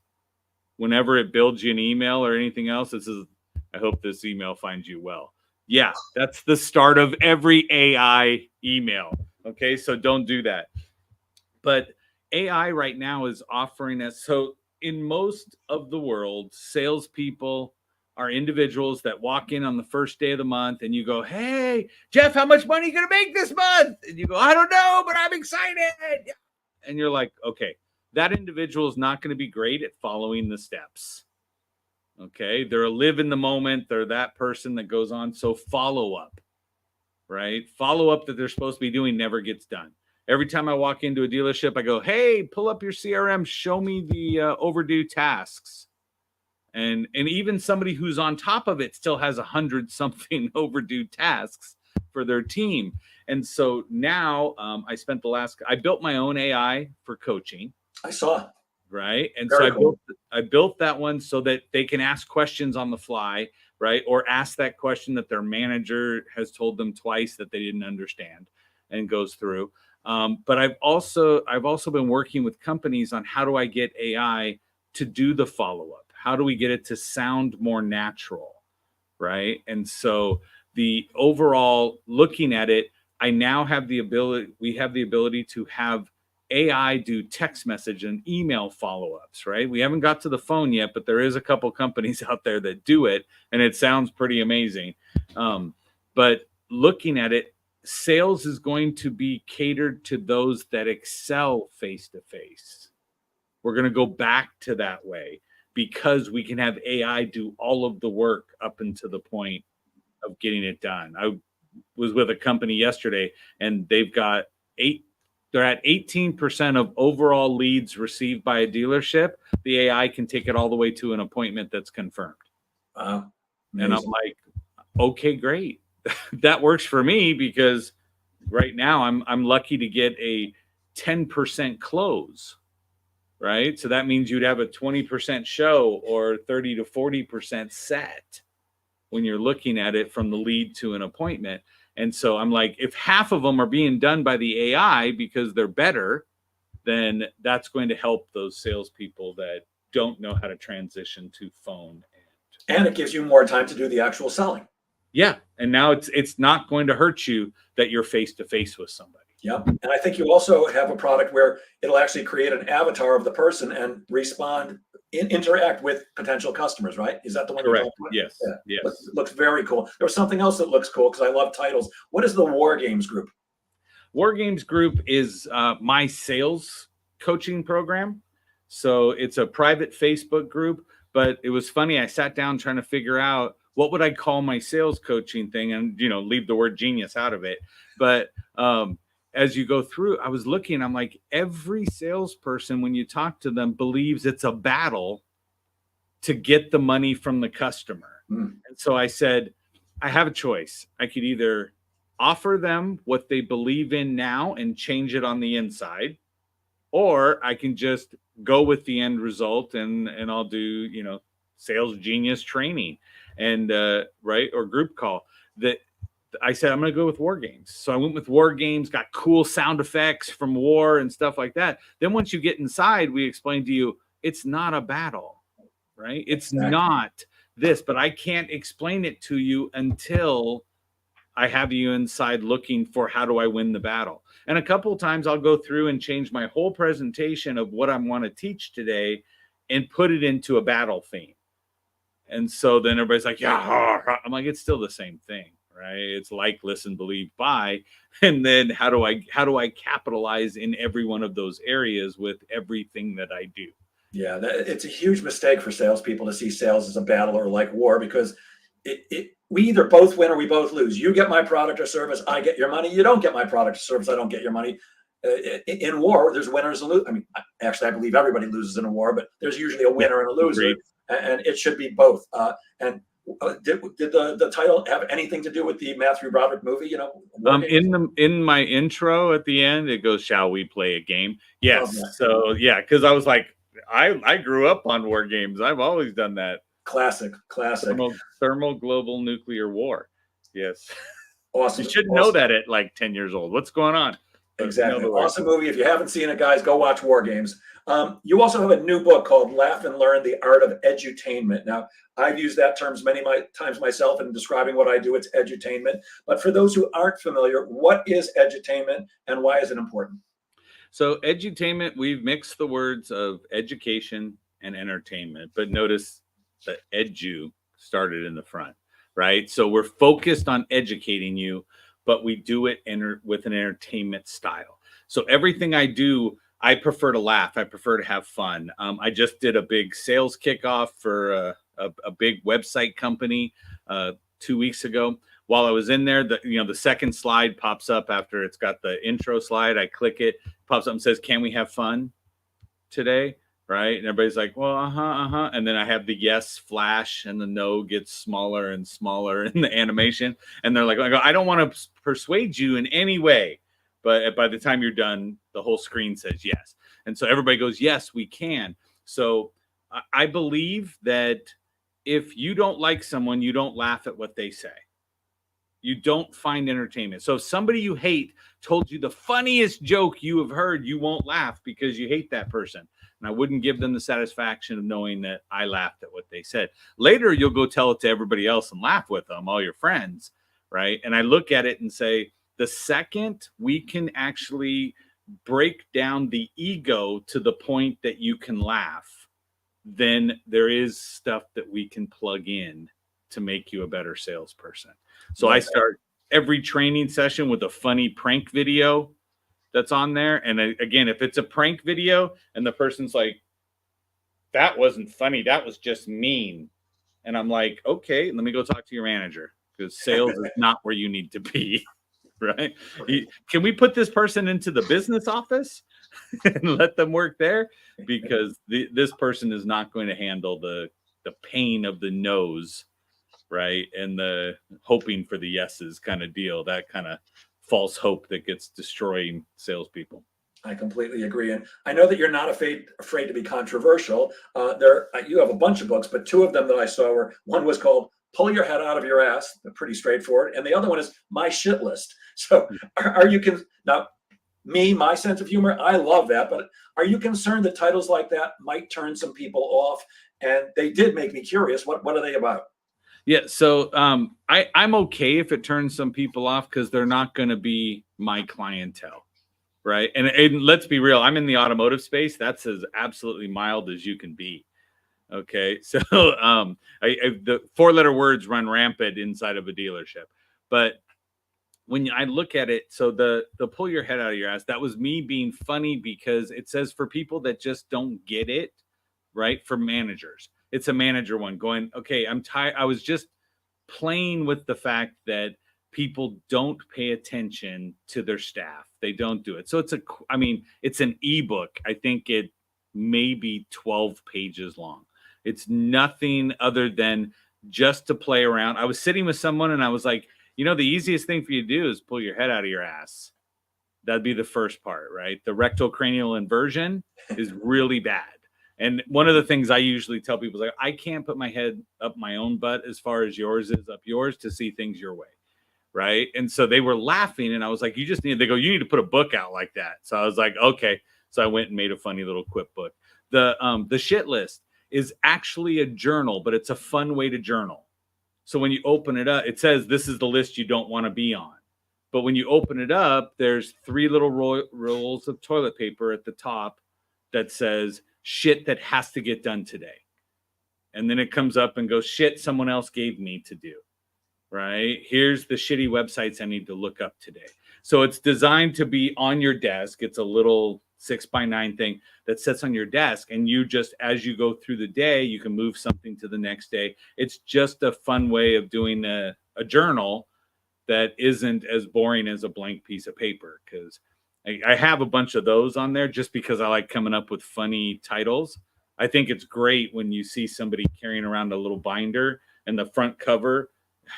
Whenever it builds you an email or anything else, it says, I hope this email finds you well. Yeah, that's the start of every AI email. Okay, so don't do that. But AI right now is offering us, so in most of the world, salespeople are individuals that walk in on the first day of the month and you go, hey, Jeff, how much money are you going to make this month? And you go, I don't know, but I'm excited. And you're like, okay, that individual is not going to be great at following the steps. Okay, they're a live in the moment. They're that person that goes on. So follow up, right? Follow up that they're supposed to be doing never gets done. Every time I walk into a dealership, I go, hey, pull up your CRM, show me the overdue tasks. And even somebody who's on top of it still has 100-something overdue tasks for their team. And so now I built my own AI for coaching. I saw. Right. And Very so cool. I built that one so that they can ask questions on the fly, right? Or ask that question that their manager has told them twice that they didn't understand and goes through. But I've also been working with companies on how do I get AI to do the follow-up? How do we get it to sound more natural? Right. And so the overall looking at it, we have the ability to have AI do text message and email follow-ups, right? We haven't got to the phone yet, but there is a couple companies out there that do it, and it sounds pretty amazing. But looking at it, sales is going to be catered to those that excel face-to-face. We're going to go back to that way because we can have AI do all of the work up until the point of getting it done. I was with a company yesterday, and they're at 18% of overall leads received by a dealership. The AI can take it all the way to an appointment that's confirmed. Wow. And I'm like, okay, great. That works for me because right now I'm lucky to get a 10% close, right? So that means you'd have a 20% show or 30 to 40% set when you're looking at it from the lead to an appointment. And so I'm like, if half of them are being done by the AI because they're better, then that's going to help those salespeople that don't know how to transition to phone. And it gives you more time to do the actual selling. Yeah. And now it's not going to hurt you that you're face to face with somebody. Yep. And I think you also have a product where it'll actually create an avatar of the person and respond, interact with potential customers, right? Is that the one you're Correct. talking about? Yes. Yeah. Yes. Looks very cool. There was something else that looks cool because I love titles. What is the War Games Group? War Games Group is my sales coaching program. So it's a private Facebook group, but it was funny. I sat down trying to figure out what would I call my sales coaching thing and, leave the word genius out of it. But as you go through, I was looking, I'm like, every salesperson, when you talk to them, believes it's a battle to get the money from the customer. And so I said, I have a choice. I could either offer them what they believe in now and change it on the inside, or I can just go with the end result and I'll do, sales genius training and or group call. That I said, I'm going to go with War Games. So I went with War Games, got cool sound effects from war and stuff like that. Then once you get inside, we explain to you, it's not a battle, right? It's not this, but I can't explain it to you until I have you inside looking for how do I win the battle. And a couple of times I'll go through and change my whole presentation of what I want to teach today and put it into a battle theme. And so then everybody's like, yeah, I'm like, it's still the same thing, right? It's like, listen, believe, buy. And then how do I capitalize in every one of those areas with everything that I do? Yeah, it's a huge mistake for salespeople to see sales as a battle or like war, because we either both win or we both lose. You get my product or service, I get your money. You don't get my product or service, I don't get your money. In war, there's winners and losers. I mean, actually, I believe everybody loses in a war, but there's usually a winner and a loser, and it should be both. And did the title have anything to do with the Matthew Broderick movie? You know, War Games? In my intro at the end, it goes, "Shall we play a game?" Love Yes. that. So yeah, because I was like, I grew up on war games. I've always done that. Classic. Thermal global nuclear war. Yes. Awesome. You should know Awesome. that at like 10 years old. What's going on? But Exactly. the word. Awesome movie. If you haven't seen it, guys, go watch War Games. You also have a new book called Laugh and Learn: The Art of Edutainment. Now, I've used that term many times myself in describing what I do. It's edutainment. But for those who aren't familiar, what is edutainment and why is it important? So edutainment, we've mixed the words of education and entertainment, but notice the edu started in the front, right? So we're focused on educating you, but we do it with an entertainment style. So everything I do, I prefer to laugh. I prefer to have fun. I just did a big sales kickoff for a big website company 2 weeks ago. While I was in there, the second slide pops up after it's got the intro slide. I click it, pops up and says, "Can we have fun today?" Right? And everybody's like, "Well, and then I have the yes flash, and the no gets smaller and smaller in the animation. And they're like, "I don't want to persuade you in any way," but by the time you're done, the whole screen says yes. And so everybody goes, "Yes, we can." So I believe that if you don't like someone, you don't laugh at what they say. You don't find entertainment. So if somebody you hate told you the funniest joke you have heard, you won't laugh because you hate that person. And I wouldn't give them the satisfaction of knowing that I laughed at what they said. Later, you'll go tell it to everybody else and laugh with them, all your friends, right? And I look at it and say, the second we can actually break down the ego to the point that you can laugh, then there is stuff that we can plug in to make you a better salesperson. So I start every training session with a funny prank video that's on there. And again, if it's a prank video and the person's like, "That wasn't funny, that was just mean." And I'm like, "Okay, let me go talk to your manager, because sales is not where you need to be." Right? Can we put this person into the business office and let them work there? Because this person is not going to handle the pain of the no's, right? And the hoping for the yeses kind of deal, that kind of false hope that gets destroying salespeople. I completely agree. And I know that you're not afraid to be controversial. You have a bunch of books, but two of them that I saw were, one was called Pull Your Head Out of Your Ass, pretty straightforward. And the other one is My Shit List. So are you, now my sense of humor, I love that, but are you concerned that titles like that might turn some people off? And they did make me curious. What are they about? Yeah, so I'm okay if it turns some people off, because they're not going to be my clientele, right? And let's be real, I'm in the automotive space. That's as absolutely mild as you can be. Okay, so the four-letter words run rampant inside of a dealership. But when I look at it, so the pull your head out of your ass, that was me being funny, because it says for people that just don't get it, right? For managers, it's a manager one going, "Okay, I'm tired." I was just playing with the fact that people don't pay attention to their staff. They don't do it. So it's an ebook. I think it may be 12 pages long. It's nothing other than just to play around. I was sitting with someone and I was like, the easiest thing for you to do is pull your head out of your ass. That'd be the first part, right? The rectal cranial inversion is really bad. And one of the things I usually tell people is, like, I can't put my head up my own butt as far as yours is up yours to see things your way, right? And so they were laughing, and I was like, you need to put a book out like that. So I was like, okay. So I went and made a funny little quip book. The shit list is actually a journal, but it's a fun way to journal. So when you open it up, it says this is the list you don't want to be on. But when you open it up, there's 3 little rolls of toilet paper at the top that says shit that has to get done today. And then it comes up and goes, shit someone else gave me to do, right? Here's the shitty websites I need to look up today. So it's designed to be on your desk. It's a little 6x9 thing that sits on your desk, and you just, as you go through the day, you can move something to the next day. It's just a fun way of doing a journal that isn't as boring as a blank piece of paper, because I have a bunch of those on there just because I like coming up with funny titles. I think it's great when you see somebody carrying around a little binder and the front cover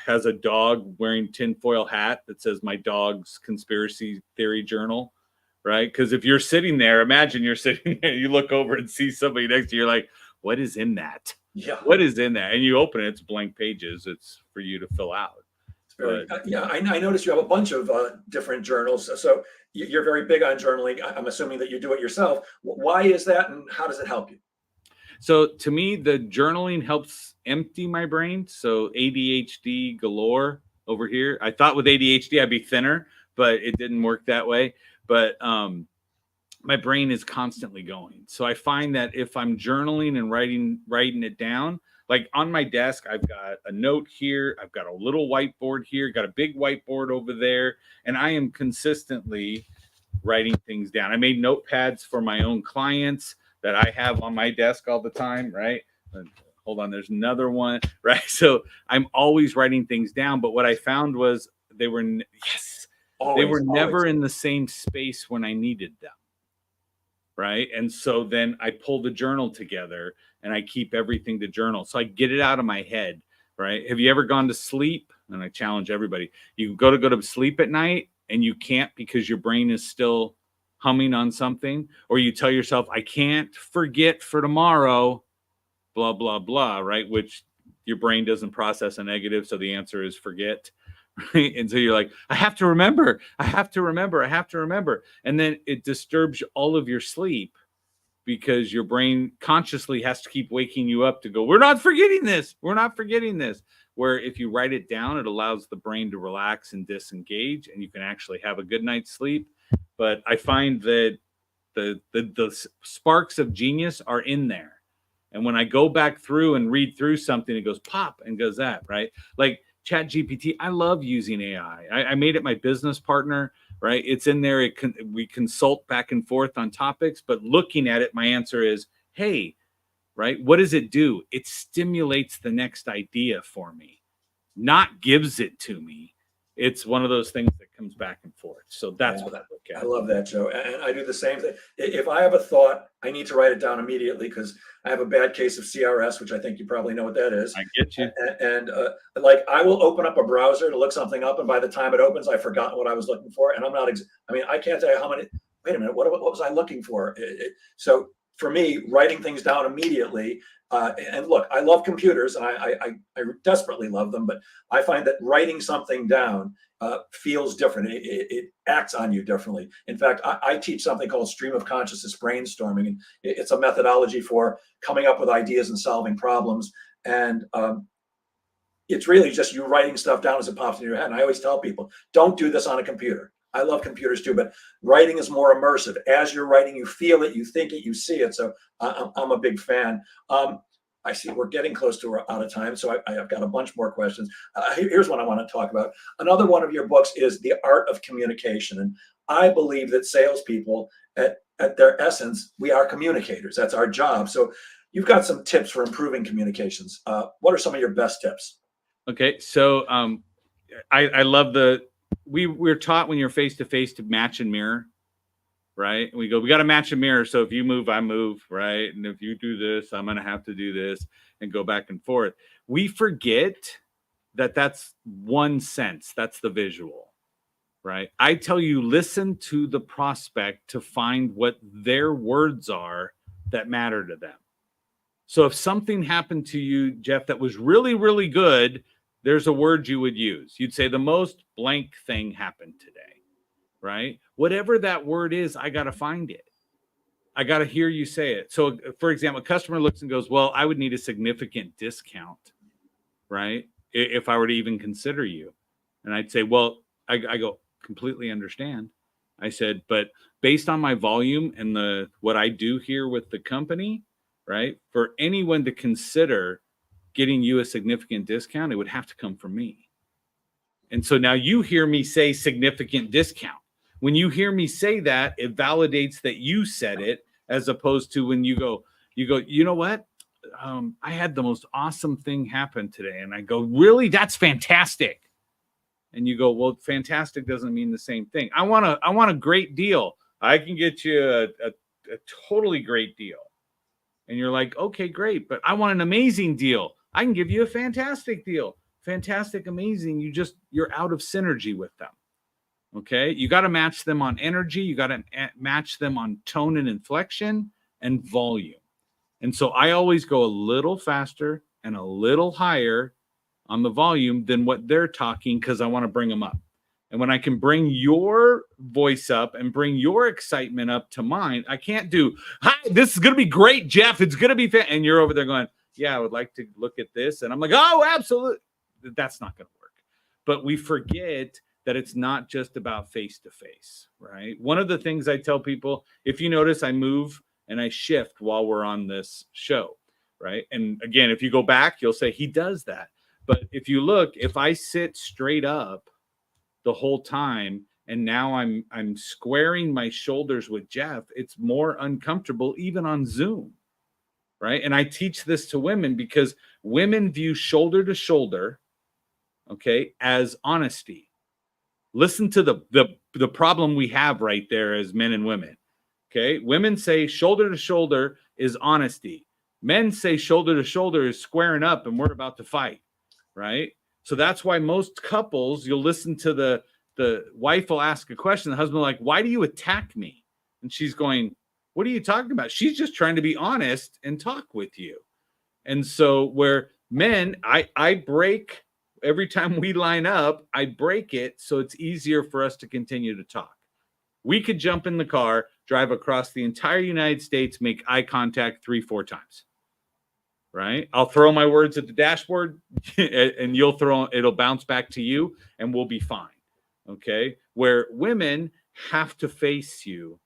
has a dog wearing tinfoil hat that says my dog's conspiracy theory journal, right? Because if you're sitting there, imagine you're sitting there, you look over and see somebody next to you, you're like, what is in that? Yeah. What is in that? And you open it, it's blank pages. It's for you to fill out. It's very, yeah, I noticed you have a bunch of different journals. So you're very big on journaling. I'm assuming that you do it yourself. Why is that, and how does it help you? So to me, the journaling helps empty my brain. So ADHD galore over here. I thought with ADHD I'd be thinner, but it didn't work that way. But my brain is constantly going. So I find that if I'm journaling and writing it down, like on my desk, I've got a note here, I've got a little whiteboard here, got a big whiteboard over there, and I am consistently writing things down. I made notepads for my own clients that I have on my desk all the time, right? Hold on, there's another one, right? So I'm always writing things down, but what I found was they were never in the same space when I needed them. Right. And so then I pull the journal together and I keep everything to journal. So I get it out of my head. Right. Have you ever gone to sleep? And I challenge everybody. You go to sleep at night and you can't because your brain is still humming on something, or you tell yourself, I can't forget for tomorrow, blah, blah, blah. Right. Which your brain doesn't process a negative. So the answer is forget. Right? And so you're like, I have to remember. And then it disturbs all of your sleep because your brain consciously has to keep waking you up to go, we're not forgetting this. Where if you write it down, it allows the brain to relax and disengage, and you can actually have a good night's sleep. But I find that the sparks of genius are in there. And when I go back through and read through something, it goes pop and goes that, right? Like Chat GPT, I love using AI. I made it my business partner, right? It's in there. We consult back and forth on topics, but looking at it, my answer is, hey, right? What does it do? It stimulates the next idea for me, not gives it to me. It's one of those things that comes back and forth. So that's what I look at. I love that, Joe. And I do the same thing. If I have a thought, I need to write it down immediately because I have a bad case of CRS, which I think you probably know what that is. I get you. And like I will open up a browser to look something up, and by the time it opens, I've forgotten what I was looking for. And I'm not, I can't tell you how many, wait a minute, what was I looking for? So for me, writing things down immediately, and look, I love computers and I desperately love them, but I find that writing something down feels different. It acts on you differently. In fact, I teach something called stream of consciousness brainstorming, and it's a methodology for coming up with ideas and solving problems. And it's really just you writing stuff down as it pops in your head. And I always tell people, don't do this on a computer. I love computers too, but writing is more immersive. As you're writing, you feel it, you think it, you see it. So I'm a big fan. I see we're getting close to out of time, so I've got a bunch more questions. Here's one I want to talk about. Another one of your books is The Art of Communication. And I believe that salespeople, at their essence, we are communicators. That's our job. So you've got some tips for improving communications. What are some of your best tips? Okay, so I love we're taught when you're face to face to match and mirror, right? And we got to match and mirror. So if you move, I move, right? And if you do this, I'm going to have to do this, and go back and forth. We forget that that's one sense. That's the visual, right? I tell you, listen to the prospect to find what their words are that matter to them. So if something happened to you, Jeff, that was really, really good, there's a word you would use. You'd say the most blank thing happened today, right? Whatever that word is, I got to find it. I got to hear you say it. So for example, a customer looks and goes, well, I would need a significant discount, right? If I were to even consider you. And I'd say, well, I go, completely understand. I said, but based on my volume and what I do here with the company, right? For anyone to consider getting you a significant discount, it would have to come from me. And so now you hear me say significant discount. When you hear me say that, it validates that you said it, as opposed to when you go, you know what? I had the most awesome thing happen today. And I go, really? That's fantastic. And you go, well, fantastic doesn't mean the same thing. I want a great deal. I can get you a totally great deal. And you're like, okay, great. But I want an amazing deal. I can give you a fantastic deal. Fantastic, amazing. You're out of synergy with them. Okay. You got to match them on energy. You got to match them on tone and inflection and volume. And so I always go a little faster and a little higher on the volume than what they're talking, because I want to bring them up. And when I can bring your voice up and bring your excitement up to mine, I can't do, hi, this is going to be great, Jeff. It's going to be fan. And you're over there going, yeah, I would like to look at this. And I'm like, oh, absolutely. That's not going to work. But we forget that it's not just about face-to-face, right? One of the things I tell people, if you notice, I move and I shift while we're on this show, right? And again, if you go back, you'll say he does that. But if you look, if I sit straight up the whole time and now I'm squaring my shoulders with Jeff, it's more uncomfortable even on Zoom, right? And I teach this to women because women view shoulder to shoulder, okay, as honesty. Listen to the problem we have right there as men and women. Okay. Women say shoulder to shoulder is honesty. Men say shoulder to shoulder is squaring up and we're about to fight. Right. So that's why most couples, you'll listen to the wife will ask a question. The husband will like, why do you attack me? And she's going, what are you talking about? She's just trying to be honest and talk with you. And so where men, I break every time we line up, I break it so it's easier for us to continue to talk. We could jump in the car, drive across the entire United States, make eye contact 3-4 times, right? I'll throw my words at the dashboard and it'll bounce back to you and we'll be fine, okay? Where women have to face you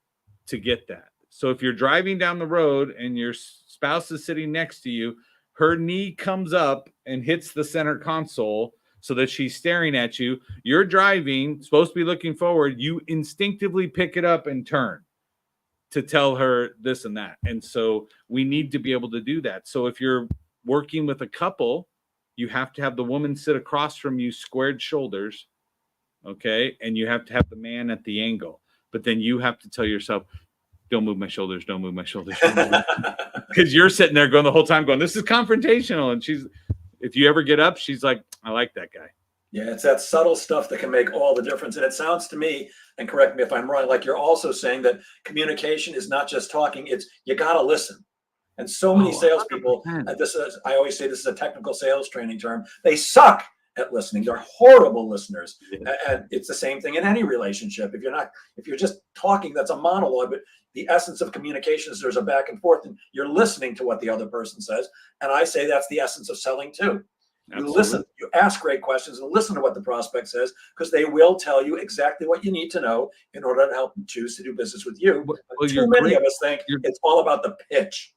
to get that. So if you're driving down the road and your spouse is sitting next to you, her knee comes up and hits the center console so that she's staring at you. You're driving, supposed to be looking forward. You instinctively pick it up and turn to tell her this and that. And so we need to be able to do that. So if you're working with a couple, you have to have the woman sit across from you, squared shoulders, okay? And you have to have the man at the angle. But then you have to tell yourself, don't move my shoulders, don't move my shoulders. Because you're sitting there going the whole time going, this is confrontational. And if you ever get up, she's like, I like that guy. Yeah, it's that subtle stuff that can make all the difference. And it sounds to me, and correct me if I'm wrong, like you're also saying that communication is not just talking, it's you got to listen. And so many salespeople, I always say this is a technical sales training term, they suck at listening. They're horrible listeners. Yeah. And it's the same thing in any relationship. If you're just talking, that's a monologue, but the essence of communication is there's a back and forth and you're listening to what the other person says. And I say that's the essence of selling too. You listen, you ask great questions and listen to what the prospect says, because they will tell you exactly what you need to know in order to help them choose to do business with you. Well, too many of us think it's all about the pitch.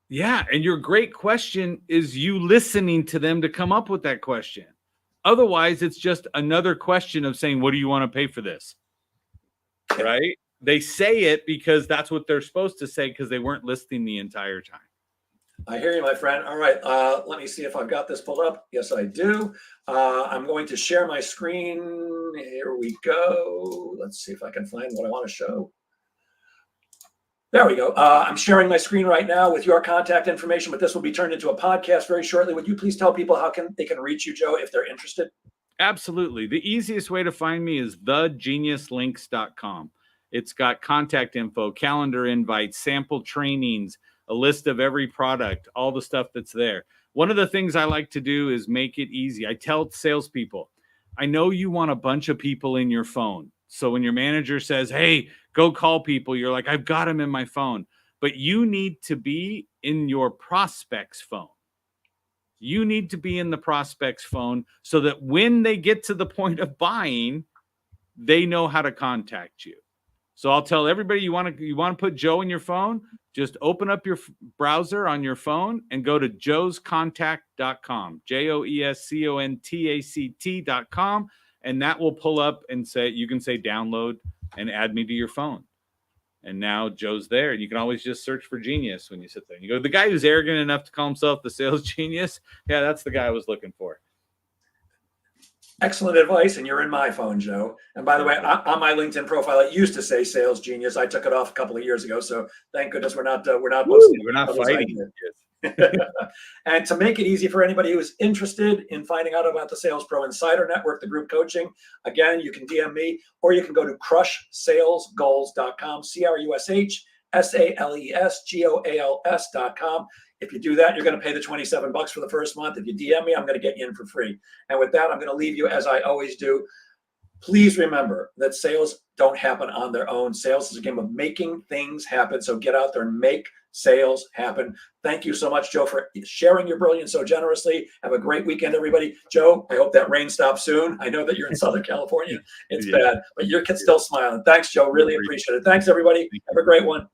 Yeah. And your great question is you listening to them to come up with that question. Otherwise, it's just another question of saying, what do you want to pay for this? Right? They say it because that's what they're supposed to say because they weren't listening the entire time. I hear you, my friend. All right. Let me see if I've got this pulled up. Yes, I do. I'm going to share my screen. Here we go. Let's see if I can find what I want to show. There we go. I'm sharing my screen right now with your contact information, but this will be turned into a podcast very shortly. Would you please tell people how they can reach you, Joe, if they're interested? Absolutely. The easiest way to find me is thegeniuslinks.com. It's got contact info, calendar invites, sample trainings, a list of every product, all the stuff that's there. One of the things I like to do is make it easy. I tell salespeople, I know you want a bunch of people in your phone. So when your manager says, hey, go call people, you're like, I've got them in my phone. But you need to be in your prospect's phone. You need to be in the prospect's phone so that when they get to the point of buying, they know how to contact you. So I'll tell everybody you want to put Joe in your phone, just open up your browser on your phone and go to joescontact.com, joescontact.com, and that will pull up and you can say download and add me to your phone. And now Joe's there. And you can always just search for genius when you sit there. You go, the guy who's arrogant enough to call himself the sales genius. Yeah, that's the guy I was looking for. Excellent advice, and you're in my phone, Joe. And by the way, on my LinkedIn profile, it used to say "Sales Genius." I took it off a couple of years ago, so thank goodness we're not posting. We're not fighting. And to make it easy for anybody who is interested in finding out about the Sales Pro Insider Network, the group coaching, again, you can DM me, or you can go to crushsalesgoals.com, crushsalesgoals.com. If you do that, you're going to pay the $27 for the first month. If you DM me, I'm going to get you in for free. And with that, I'm going to leave you as I always do. Please remember that sales don't happen on their own. Sales is a game of making things happen. So get out there and make sales happen. Thank you so much, Joe, for sharing your brilliance so generously. Have a great weekend, everybody. Joe, I hope that rain stops soon. I know that you're in Southern California. It's bad, but your kid's still smiling. Thanks, Joe. Really appreciate it. Thanks, everybody. Have a great one.